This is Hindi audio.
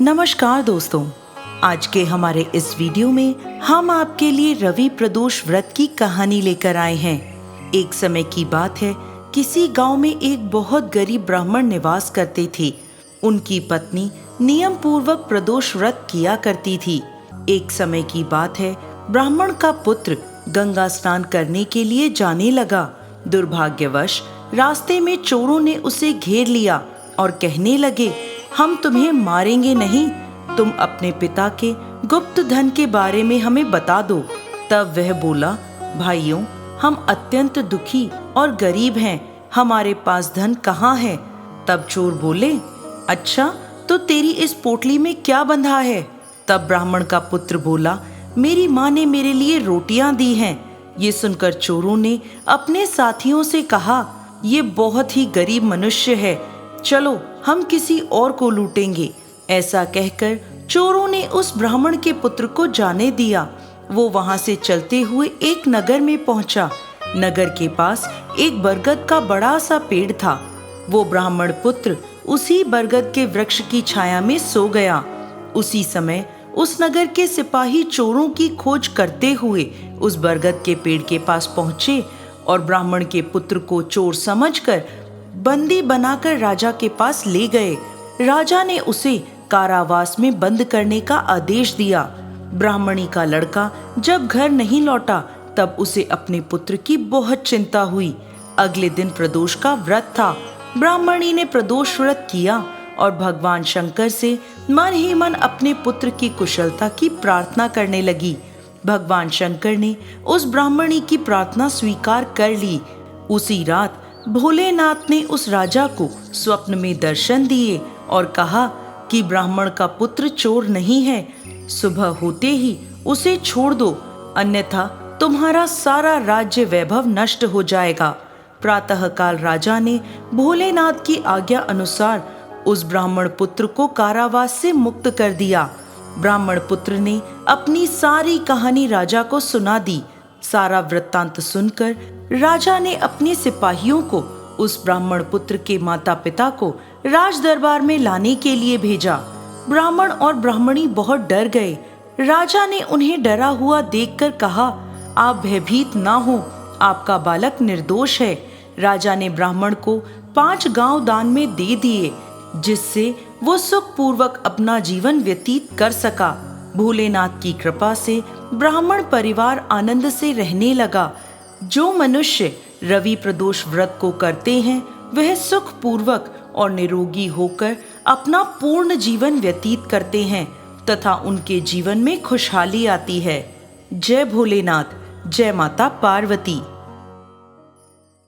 नमस्कार दोस्तों, आज के हमारे इस वीडियो में हम आपके लिए रवि प्रदोष व्रत की कहानी लेकर आए हैं। एक समय की बात है, किसी गांव में एक बहुत गरीब ब्राह्मण निवास करते थे। उनकी पत्नी नियम पूर्वक प्रदोष व्रत किया करती थी। एक समय की बात है, ब्राह्मण का पुत्र गंगा स्नान करने के लिए जाने लगा। दुर्भाग्यवश रास्ते में चोरों ने उसे घेर लिया और कहने लगे, हम तुम्हें मारेंगे नहीं, तुम अपने पिता के गुप्त धन के बारे में हमें बता दो। तब वह बोला, भाइयों, हम अत्यंत दुखी और गरीब हैं, हमारे पास धन कहाँ है। तब चोर बोले, अच्छा, तो तेरी इस पोटली में क्या बंधा है। तब ब्राह्मण का पुत्र बोला, मेरी माँ ने मेरे लिए रोटियां दी हैं। ये सुनकर चोरों ने अपने साथियों से कहा, ये बहुत ही गरीब मनुष्य है, चलो हम किसी और को लूटेंगे। ऐसा कहकर चोरों ने उस ब्राह्मण के पुत्र को जाने दिया। वो वहां से चलते हुए एक नगर में पहुंचा। नगर के पास एक बरगद का बड़ा सा पेड़ था। वो ब्राह्मण पुत्र उसी बरगद के वृक्ष की छाया में सो गया। उसी समय उस नगर के सिपाही चोरों की खोज करते हुए उस बरगद के पेड़ के पास पहुंचे और ब्राह्मण के पुत्र को चोर समझकर बंदी बनाकर राजा के पास ले गए। राजा ने उसे कारावास में बंद करने का आदेश दिया। ब्राह्मणी का लड़का जब घर नहीं लौटा तब उसे अपने पुत्र की बहुत चिंता हुई। अगले दिन प्रदोष का व्रत था। ब्राह्मणी ने प्रदोष व्रत किया और भगवान शंकर से मन ही मन अपने पुत्र की कुशलता की प्रार्थना करने लगी। भगवान शंकर ने उस ब्राह्मणी की प्रार्थना स्वीकार कर ली। उसी रात भोलेनाथ ने उस राजा को स्वप्न में दर्शन दिए और कहा कि ब्राह्मण का पुत्र चोर नहीं है, सुबह होते ही उसे छोड़ दो, अन्यथा तुम्हारा सारा राज्य वैभव नष्ट हो जाएगा। प्रातःकाल राजा ने भोलेनाथ की आज्ञा अनुसार उस ब्राह्मण पुत्र को कारावास से मुक्त कर दिया। ब्राह्मण पुत्र ने अपनी सारी कहानी राजा को सुना दी। सारा वृत्तांत सुनकर राजा ने अपने सिपाहियों को उस ब्राह्मण पुत्र के माता पिता को राज दरबार में लाने के लिए भेजा। ब्राह्मण और ब्राह्मणी बहुत डर गए। राजा ने उन्हें डरा हुआ देखकर कहा, आप भयभीत ना हो, आपका बालक निर्दोष है। राजा ने ब्राह्मण को 5 गांव दान में दे दिए, जिससे वो सुख पूर्वक अपना जीवन व्यतीत कर सका। भोलेनाथ की कृपा से ब्राह्मण परिवार आनंद से रहने लगा। जो मनुष्य रवि प्रदोष व्रत को करते हैं वह सुख पूर्वक और निरोगी होकर अपना पूर्ण जीवन व्यतीत करते हैं तथा उनके जीवन में खुशहाली आती है। जय भोलेनाथ, जय माता पार्वती।